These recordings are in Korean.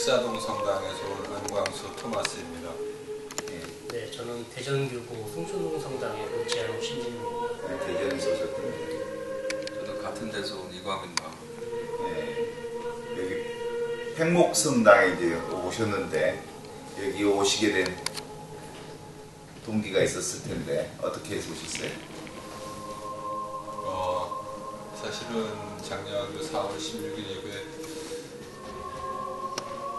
익사동 성당에서 온 안광수 토마스입니다. 네, 저는 대전교구 송춘동 성당의 은지한호 신진입니다. 네, 대전에서 오셨군요. 저도 같은 데서 온 이광민입니다. 네, 여기 팽목성당에 이제 오셨는데 여기 오시게 된 동기가 있었을 텐데 어떻게 해서 오셨어요? 사실은 작년 4월 16일 이후에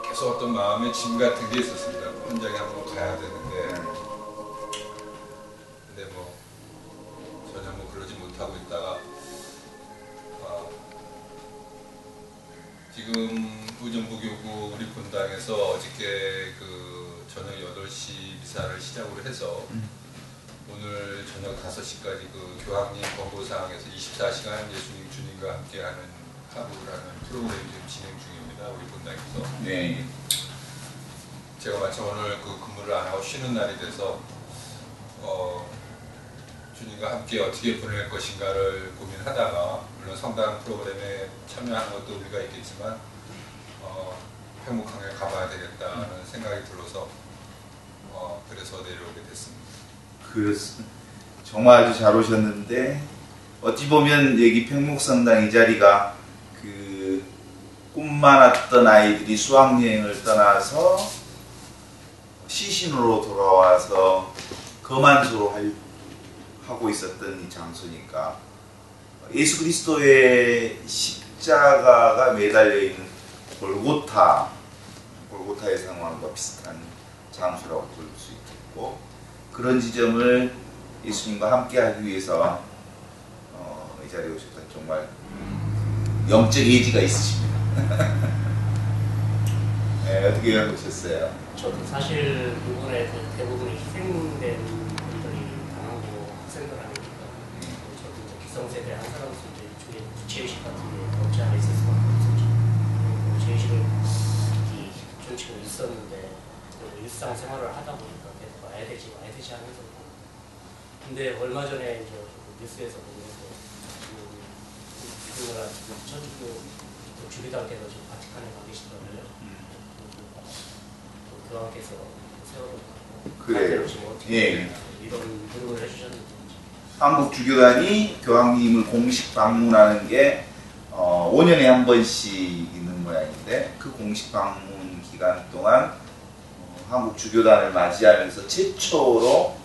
계속 어떤 마음의 짐 같은 게 있었습니다. 현장에 한번 가야 되는데 근데 뭐 전혀 뭐 그러지 못하고 있다가 지금 의정부교구 우리 본당에서 어저께 그 저녁 8시 미사를 시작으로 해서 오늘 저녁 5시까지 그 교황님 권고사항에서 24시간 예수님 주님과 함께하는 하루라는 프로그램이 지금 진행 중입니다. 우리 본당에서. 네. 제가 마침 오늘 그 근무를 안 하고 쉬는 날이 돼서 주님과 함께 어떻게 보낼 것인가를 고민하다가 물론 성당 프로그램에 참여하는 것도 우리가 있겠지만 행복하게 가봐야 되겠다는 생각이 들어서 그래서 내려오게 됐습니다. 정말 아주 잘 오셨는데 어찌 보면 여기 팽목성당 이 자리가 그 꿈 많았던 아이들이 수학여행을 떠나서 시신으로 돌아와서 거만소로 하고 있었던 이 장소니까 예수 그리스도의 십자가가 매달려 있는 골고타의 상황과 비슷한 장소라고 볼 수 있겠고 그런 지점을 예수님과 함께하기 위해서 이 자리에 오셨다. 정말 영적 예지가 있으십니다. 네, 어떻게 오셨어요? 저도 사실 이번에 대부분이 희생된 분들이 강한고 학생들 아닙니까? 저도 이제 기성세대 한 사람으로서 이제 일종의 구체의식 같은 게 없지 않아 있을 수밖에 없었죠. 구체의식을 좀 지금 있었는데 일상생활을 하다 보니까 계속 와야 되지 하면서 근데 얼마 전에 이제 뉴스에서 보면서 그거가 지금 천주교 주기도께서 지금 바티칸에 가 계시더라고요. 교황께서 세월호 그래요. 예. 이런 부름을 해주셨는데 한국 주교단이 교황님을 공식 방문하는 게 5년에 한 번씩 있는 모양인데 그 공식 방문 기간 동안 한국 주교단을 맞이하면서 최초로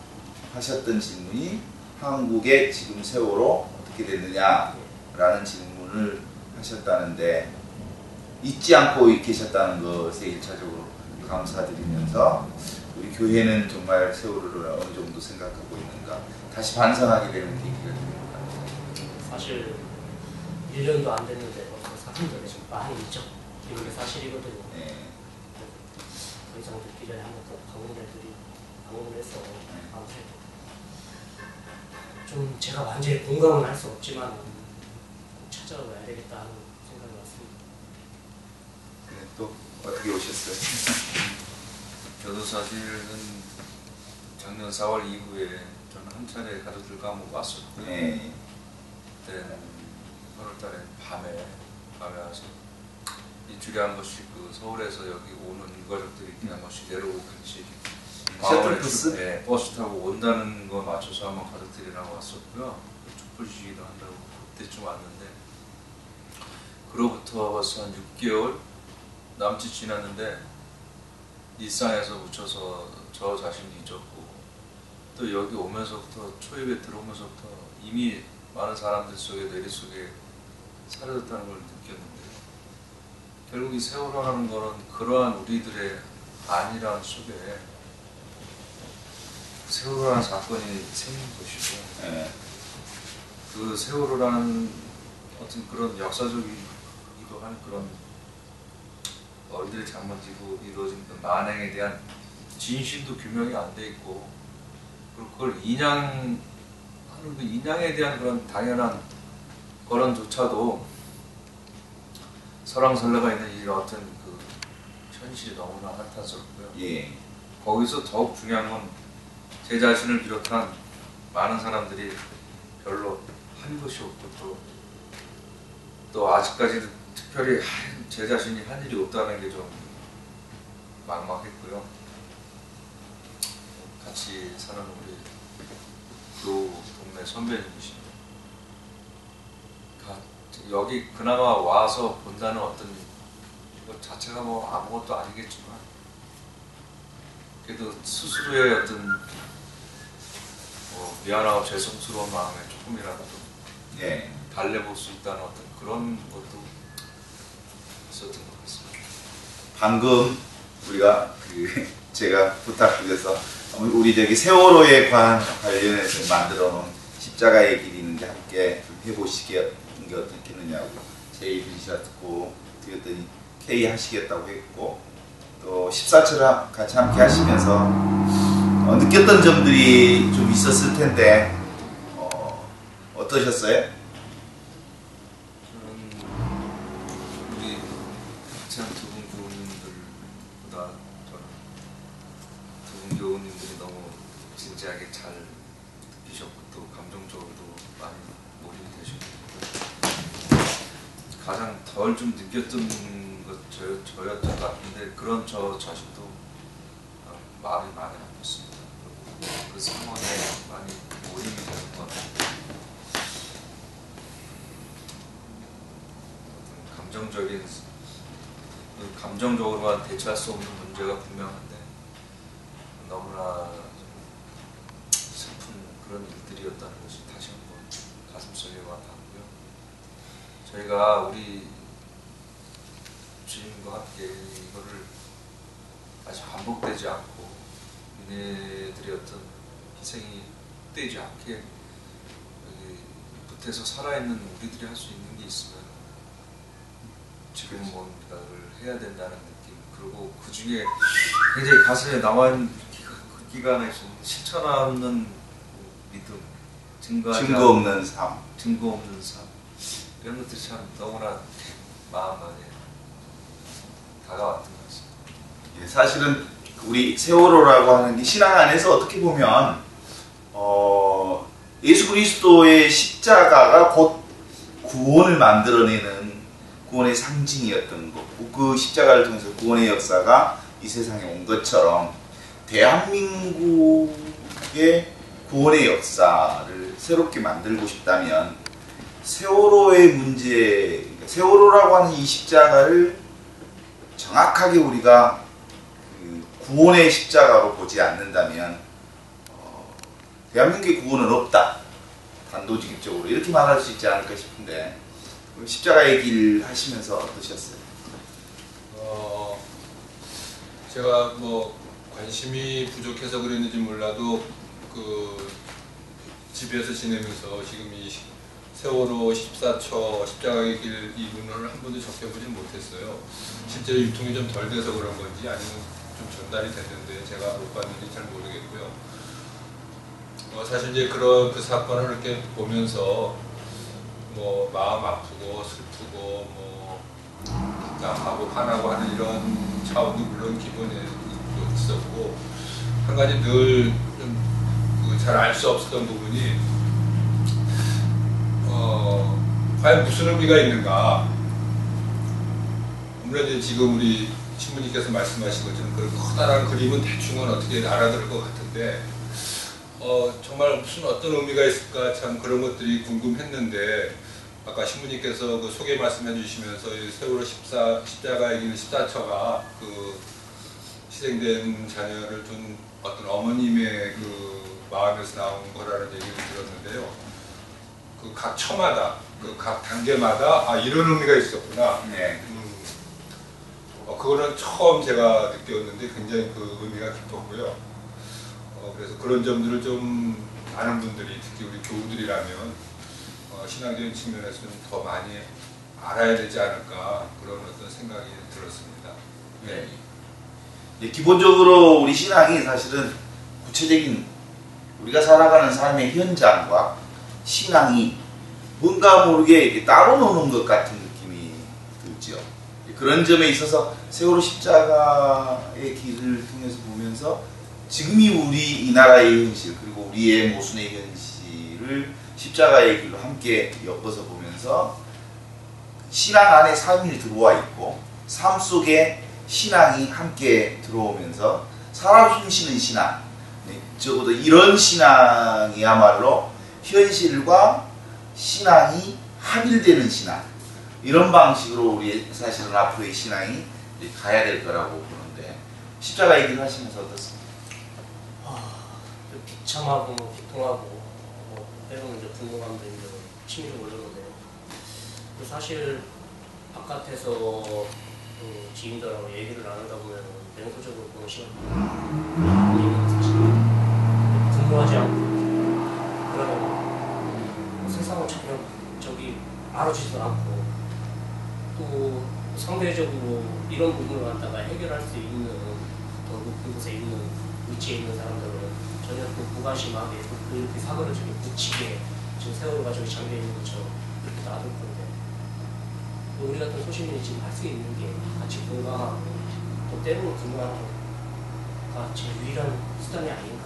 하셨던 질문이 한국의 지금 세월호 어떻게 됐느냐라는 질문을 하셨다는데 잊지 않고 계셨다는 것에 1차적으로 감사드리면서 우리 교회는 정말 세월호를 어느 정도 생각하고 있는가 다시 반성하게 되는 계기가 됩니다. 사실 1년도 안 됐는데 사람들이 좀 많이 있죠. 이런 게 사실이거든요. 네. 그 이상 듣기 전에 한번 또 방문을 해서 좀 제가 완전히 공감은 할 수 없지만 찾아와야 되겠다 하는 생각이 왔습니다. 네, 또 어떻게 오셨어요? 저도 사실은 작년 4월 이후에 저는 한 차례 가족들과 한번 왔었고요. 네. 그때는 8월달에 밤에 와서 일주일에 한 번씩 그 서울에서 여기 오는 유가족들이 이렇게 한 번씩 내려오고 같이 셔틀버스? 네, 버스 타고 온다는 거 맞춰서 한번 가족들이랑 왔었고요. 촛불 시위도 한다고 그때쯤 왔는데 그로부터 벌써 한 6개월 남짓 지났는데 일상에서 묻혀서 저 자신이 잊었고 또 여기 오면서부터 초입에 들어오면서부터 이미 많은 사람들 속에 내리 속에 사라졌다는 걸 느꼈는데 결국 이 세월호라는 거는 그러한 우리들의 안일함 속에 세월호라는 사건이 생긴 것이고 네. 그 세월호라는 어떤 그런 역사적이기도 한 그런 우리들이 잘못이고 이루어진 그 만행에 대한 진실도 규명이 안 돼 있고 그리고 그걸 인양하는 그 인양에 대한 그런 당연한 거론조차도 설왕설래가 있는 이 어떤 그 현실이 너무나 한탄스럽고요. 예. 거기서 더욱 중요한 건 제 자신을 비롯한 많은 사람들이 별로 한 것이 없고 또 아직까지도 특별히 제 자신이 한 일이 없다는 게 좀 막막했고요. 같이 사는 우리 동네 선배님이십니다. 여기 그나마 와서 본다는 어떤 것 자체가 뭐 아무것도 아니겠지만 그래도 스스로의 어떤 미안하고 죄송스러운 마음에 조금이라도 예. 달래볼 수 있다는 어떤 그런 것도 있었던 것 같습니다. 방금 우리가 제가 부탁드려서 우리 저기 세월호에 관련해서 만들어 놓은 십자가의 길이 있는데 함께 좀 해보시게 게 어떻겠느냐고 제이 드리셨고 드렸더니 K 하시겠다고 했고 또 14처럼 같이 함께 하시면서 느꼈던 점들이 좀 있었을 텐데 어떠셨어요? 저는 우리 같이 한 두 분 교우님들보다 저는 두 분 교우님들이 너무 진지하게 잘 느끼셨고 또 감정적으로도 많이 몰입이 되셨고 가장 덜 좀 느꼈던 것 저였던 것 같은데 그런 저 자신도 마음이 많이 아팠습니다. 그리고 그 상황에 많이 몰입이 되는 것 같아요. 감정적으로만 대처할 수 없는 문제가 분명한데 너무나 슬픈 그런 일들이었다는 것이 다시 한번 가슴속에 와닿고요. 저희가 우리 주님과 함께 이거를 다시 반복되지 않고 얘네들의 어떤 희생이 헛되지 않게 여기 붙어서 살아있는 우리들이 할 수 있는 게 있으면 지금 뭔가를 해야 된다는 느낌, 그리고 그 중에 굉장히 가슴에 남아있는 그 기간에 실천하는 믿음, 증거 없는 삶, 이런 것들이 참 너무나 마음 안에 다가왔던 것 같습니다. 예, 사실은 우리 세월호라고 하는 게 신앙 안에서 어떻게 보면 예수 그리스도의 십자가가 곧 구원을 만들어내는 구원의 상징이었던 거고 그 십자가를 통해서 구원의 역사가 이 세상에 온 것처럼 대한민국의 구원의 역사를 새롭게 만들고 싶다면 세월호의 문제, 세월호라고 하는 이 십자가를 정확하게 우리가 구원의 십자가로 보지 않는다면 대한민국의 구원은 없다. 단도직입적으로 이렇게 말할 수 있지 않을까 싶은데 십자가의 길 하시면서 어떠셨어요? 제가 뭐 관심이 부족해서 그랬는지 몰라도 그 집에서 지내면서 지금 이 세월호 14처 십자가의 길 이문을 한 번도 적혀보지 못했어요. 실제로 유통이 좀 덜 돼서 그런 건지 아니면 좀 전달이 됐는데 제가 못 봤는지 잘 모르겠고요. 사실 이제 그런 그 사건을 이렇게 보면서 뭐 마음 아프고 슬프고 뭐 답답하고 화나고 하는 이런 차원도 물론 기본에 있었고 한 가지 늘 잘 알 수 없었던 부분이 과연 무슨 의미가 있는가. 아무래도 지금 우리 신부님께서 말씀하신 것처럼 그런 커다란 그림은 대충은 어떻게 알아들을 것 같은데 정말 무슨 어떤 의미가 있을까 참 그런 것들이 궁금했는데 아까 신부님께서 그 소개 말씀해 주시면서 이 세월호 십자가의 길 14처가 그 희생된 자녀를 둔 어떤 어머님의 그 마음에서 나온 거라는 얘기를 들었는데요. 그 각 처마다 그 각 단계마다 이런 의미가 있었구나. 네. 그거는 처음 제가 느꼈는데 굉장히 그 의미가 깊었고요. 그래서 그런 점들을 좀 아는 분들이 특히 우리 교우들이라면 신앙적인 측면에서 좀 더 많이 알아야 되지 않을까 그런 어떤 생각이 들었습니다. 네. 네, 기본적으로 우리 신앙이 사실은 구체적인 우리가 살아가는 삶의 현장과 신앙이 뭔가 모르게 이렇게 따로 노는 것 같은 느낌이 들죠. 그런 점에 있어서 세월호 십자가의 길을 통해서 보면서 지금이 우리 이 나라의 현실 그리고 우리의 모순의 현실을 십자가의 길로 함께 엮어서 보면서 신앙 안에 삶이 들어와 있고 삶 속에 신앙이 함께 들어오면서 사람 숨쉬는 신앙, 적어도 이런 신앙이야말로 현실과 신앙이 합일되는 신앙, 이런 방식으로 우리 사실은 앞으로의 신앙이 가야 될 거라고 보는데, 십자가 얘기를 하시면서 어떻습니까? 비참하고 비통하고 때로는 이제 분노감도 이제 치밀어 오르는데, 사실 바깥에서 지인들하고 얘기를 나누다 보면 냉소적으로 보는 시간이 사실 분노하지 않고 그러면 세상은 전혀 알아주지도 않고, 또 상대적으로 이런 부분을 갖다가 해결할 수 있는 더 높은 곳에 있는 위치에 있는 사람들은 전혀 또 무관심하게 그 사고를 저기 붙이게 지금 세월호 가족이 잠겨 있는 것처럼 이렇게 놔둘 건데, 우리 같은 소시민이 지금 할 수 있는 게 같이 공감하고 또 때로는 분노하는 게 제일 유일한 수단이 아닌가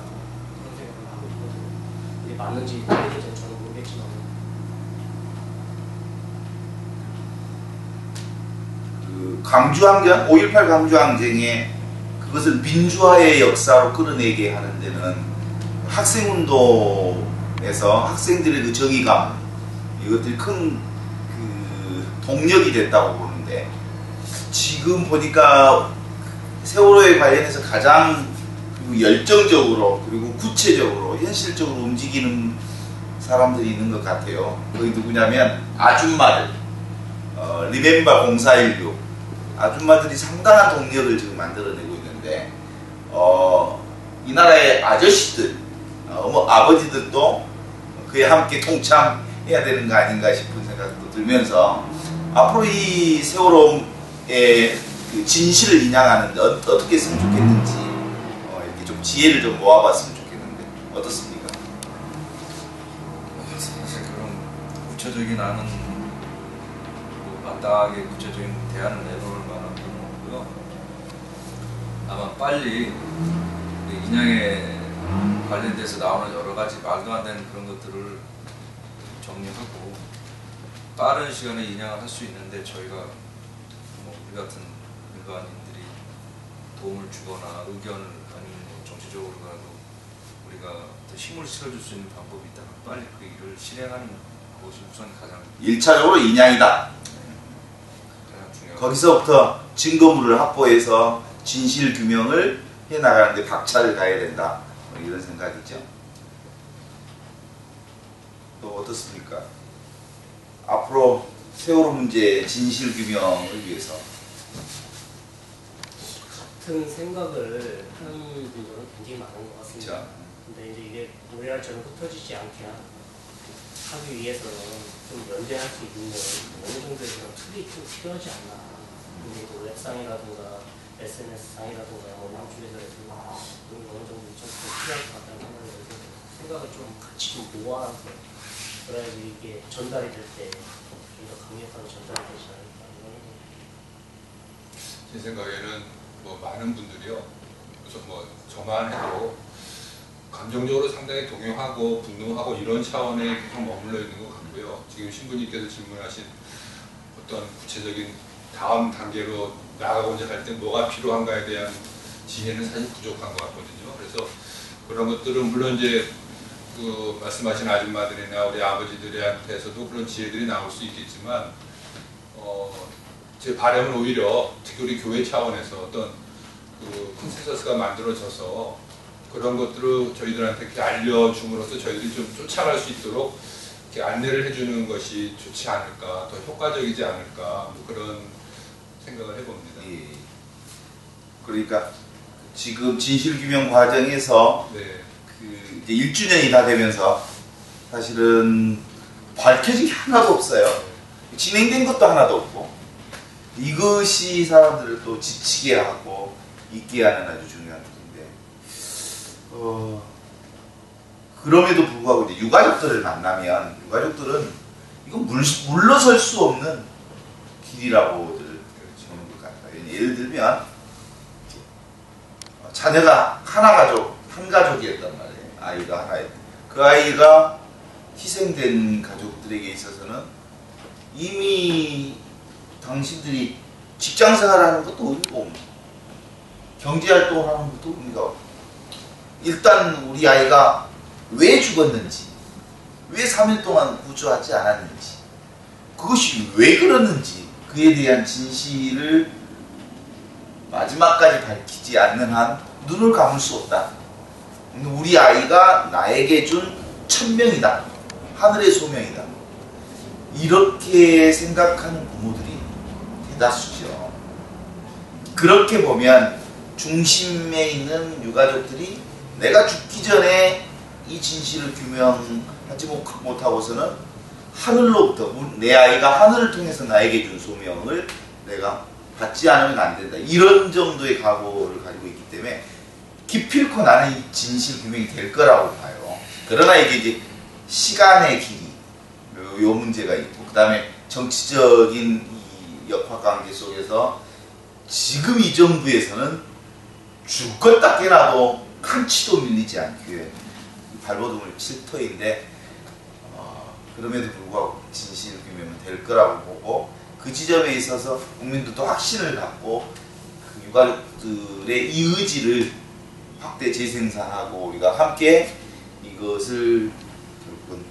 그런 생각을 하고 있거든요. 이게 맞는지 틀리는지는 저는 모르겠지만, 강주항쟁, 5.18 강주항쟁에 그것을 민주화의 역사로 끌어내게 하는 데는 학생운동에서 학생들의 그 정의감, 이것들이 큰 동력이 됐다고 보는데, 지금 보니까 세월호에 관련해서 가장 열정적으로 그리고 구체적으로 현실적으로 움직이는 사람들이 있는 것 같아요. 거기 누구냐면 아줌마들, 리멤버 0416 아줌마들이 상당한 동력을 지금 만들어내고 있는데, 이 나라의 아저씨들, 아버지들도 그에 함께 동참해야 되는 거 아닌가 싶은 생각도 들면서, 앞으로 이 세월호의 그 진실을 인양하는데 어떻게 했으면 좋겠는지 이렇게 좀 지혜를 좀 모아봤으면 좋겠는데 어떻습니까? 사실 그런 구체적인 안은 마땅하게 구체적인 대안을 내놓을 만한 건 없고요. 아마 빨리 인양에 관련돼서 나오는 여러 가지 말도 안 되는 그런 것들을 정리하고 빠른 시간에 인양을 할 수 있는데, 저희가 우리 같은 일반인들이 도움을 주거나 의견을 아니면 정치적으로라도 우리가 더 힘을 실어줄 수 있는 방법이 있다면 빨리 그 일을 실행하는 것이 우선 가장 1차적으로 인양이다. 가장 중요한. 거기서부터 증거물을 확보해서 진실 규명을 해나가는데 박차를 가해야 된다. 이런 생각이죠. 또 어떻습니까? 앞으로 세월호 문제 진실 규명을 위해서 같은 생각을 하는 분들은 굉장히 많은 것 같습니다. 그렇죠. 근데 이제 이게 우리나라처럼 흩어지지 않게 하기 위해서는 좀 연대할 수 있는 어느 정도의 그런 틀이 좀 필요하지 않나. 근데 또 웹상이라든가 SNS상이라든가 양쪽에서 어느 정도 좀 필요할 것 같다는 생각을 좀 같이 좀 모아서, 그래야지 이게 전달이 될 때 좀 더 강력한 전달이 되지 않을까 이런 생각이. 제 생각에는 많은 분들이요, 우선 저만 해도 감정적으로 상당히 동요하고 분노하고 이런 차원에 계속 머물러 있는 것 같고요. 지금 신부님께서 질문하신 어떤 구체적인 다음 단계로 나아가고자 할 때 뭐가 필요한가에 대한 지혜는 사실 부족한 것 같거든요. 그래서 그런 것들은 물론 이제 그 말씀하신 아줌마들이나 우리 아버지들한테서도 그런 지혜들이 나올 수 있겠지만, 제 바람은 오히려 특히 우리 교회 차원에서 어떤 그 컨센서스가 만들어져서 그런 것들을 저희들한테 이렇게 알려줌으로써 저희들이 좀 쫓아갈 수 있도록 이렇게 안내를 해주는 것이 좋지 않을까, 더 효과적이지 않을까, 그런 생각을 해봅니다. 예. 그러니까 지금 진실규명 과정에서 네. 이제 1주년이 다 되면서 사실은 밝혀진 게 하나도 없어요. 진행된 것도 하나도 없고, 이것이 사람들을 또 지치게 하고 있게 하는 아주 중요한 일인데, 그럼에도 불구하고 이제 유가족들을 만나면 유가족들은 이건 물러설 수 없는 길이라고들 보는 것 같아요. 예를 들면 자녀가 한 가족이었단 말이에요. 아이가 하나였. 그 아이가 희생된 가족들에게 있어서는 이미 당신들이 직장 생활하는 것도 어이고 경제활동을 하는 것도 우리가 일단 우리 아이가 왜 죽었는지, 왜 3일 동안 구조하지 않았는지, 그것이 왜 그랬는지 그에 대한 진실을 마지막까지 밝히지 않는 한 눈을 감을 수 없다. 우리 아이가 나에게 준 천명이다. 하늘의 소명이다. 이렇게 생각하는 부모들이 대다수죠. 그렇게 보면 중심에 있는 유가족들이 내가 죽기 전에 이 진실을 규명하지 못하고서는 하늘로부터 내 아이가 하늘을 통해서 나에게 준 소명을 내가 받지 않으면 안 된다. 이런 정도의 각오를 가지고 있기 때문에 기필코 나는 이 진실 규명이 될 거라고 봐요. 그러나 이게 이제 시간의 길이 요 문제가 있고, 그 다음에 정치적인 이 역학관계 속에서 지금 이 정부에서는 죽겠다 깨나도 한 치도 밀리지 않기 위해 발버둥을 칠 터인데, 그럼에도 불구하고 진실 규명은 될 거라고 보고, 그 지점에 있어서 국민들도 확신을 갖고 그 유가족들의 이 의지를 확대 재생산하고 우리가 함께 이것을 결국은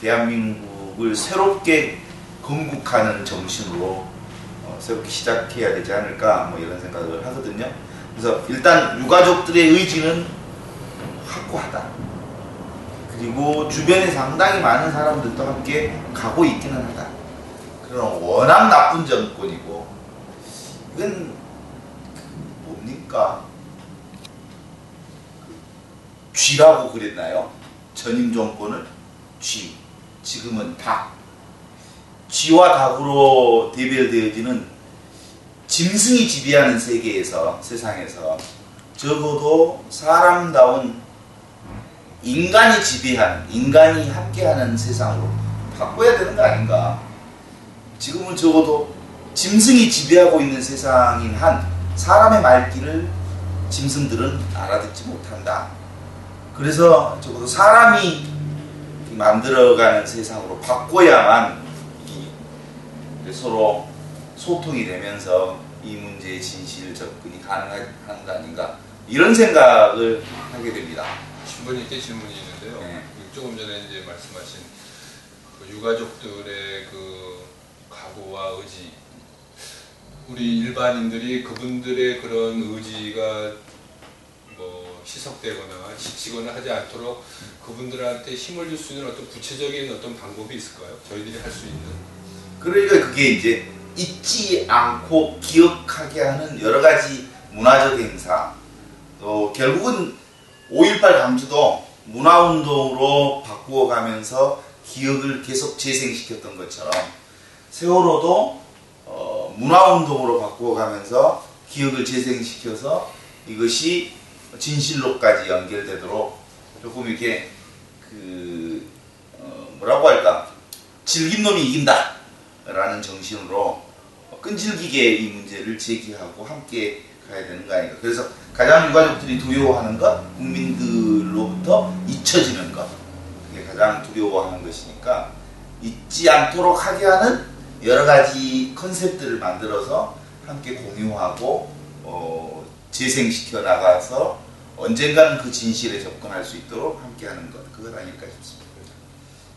대한민국을 새롭게 건국하는 정신으로 새롭게 시작해야 되지 않을까, 뭐 이런 생각을 하거든요. 그래서 일단 유가족들의 의지는 확고하다. 그리고 주변에 상당히 많은 사람들도 함께 가고 있기는 하다. 그러나 워낙 나쁜 정권이고, 이건 뭡니까? 쥐라고 그랬나요? 전임 정권을 쥐, 지금은 닭. 쥐와 닭으로 대별되어지는 짐승이 지배하는 세계에서, 세상에서 적어도 사람다운 인간이 지배하는, 인간이 함께하는 세상으로 바꿔야 되는 거 아닌가. 지금은 적어도 짐승이 지배하고 있는 세상인 한 사람의 말귀를 짐승들은 알아듣지 못한다. 그래서 적어도 사람이 만들어가는 세상으로 바꿔야만 서로 소통이 되면서 이 문제의 진실 접근이 가능한 거 아닌가, 이런 생각을 하게 됩니다. 신부님께 질문이 있는데요. 네. 조금 전에 이제 말씀하신 그 유가족들의 그 각오와 의지, 우리 일반인들이 그분들의 그런 의지가 뭐 희석되거나 지치거나 하지 않도록 그분들한테 힘을 줄 수 있는 어떤 구체적인 어떤 방법이 있을까요? 저희들이 할 수 있는. 그러니까 그게 이제 잊지 않고 기억하게 하는 여러 가지 문화적 행사, 또 결국은 5.18 강주도 문화운동으로 바꾸어가면서 기억을 계속 재생시켰던 것처럼 세월호도 문화운동으로 바꾸어가면서 기억을 재생시켜서 이것이 진실로까지 연결되도록 조금 이렇게 뭐라고 할까, 질긴 놈이 이긴다 라는 정신으로 끈질기게 이 문제를 제기하고 함께 가야 되는 거 아닌가. 그래서 가장 유가족들이 두려워하는 것, 국민들로부터 잊혀지는 것, 그게 가장 두려워하는 것이니까 잊지 않도록 하게 하는 여러 가지 컨셉들을 만들어서 함께 공유하고 재생시켜 나가서 언젠가는 그 진실에 접근할 수 있도록 함께 하는 것, 그것 아닐까 싶습니다.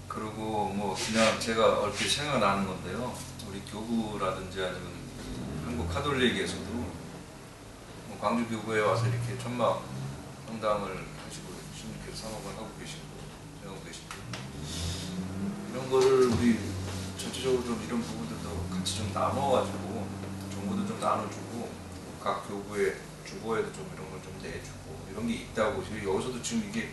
그리고 뭐 그냥 제가 얼핏 생각나는 건데요. 우리 교구라든지 아니면 한국 카톨릭에서도 뭐 광주 교구에 와서 이렇게 천막 성당을 하시고 신님께서 사업을 하고 계시고 하고 계시고, 이런 거를 우리 전체적으로 좀 이런 부분들도 같이 좀 나눠가지고 정보도 좀 나눠주고, 각 교구의 주보에도 좀 이런 걸 좀 내주고, 이런 게 있다고 여기서도 지금 이게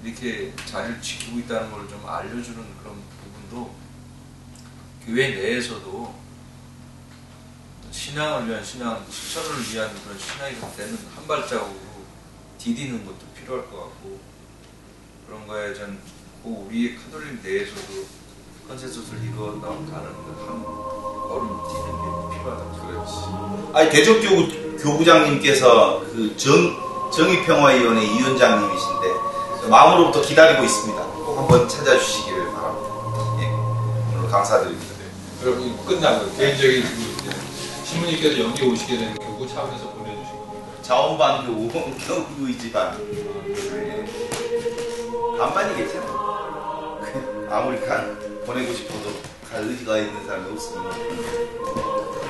이렇게 자리를 지키고 있다는 걸 좀 알려주는 그런 부분도 교회 내에서도 신앙을 위한 신앙, 실천을 위한 그런 신앙이 되는 한 발자국으로 디디는 것도 필요할 것 같고, 그런 거에 전 우리의 카톨릭 내에서도 컨센서스를 이루어 나가는 한 걸음 뛰는 게 필요하다고. 그렇지. 아니 대적교구장님께서 그 정의평화위원회 위원장님이신데 마음으로부터 기다리고 있습니다. 꼭 한번 찾아주시기를 바랍니다. 예. 오늘 감사드립니다. 여러분 끝나고 개인적인 신부님께서 여기 오시게 되는 교구 차원에서 보내주신 겁니다. 자원반 경구이지만 반반이 괜찮아. 아무리 보내고 싶어도 갈 의지가 있는 사람이 없으면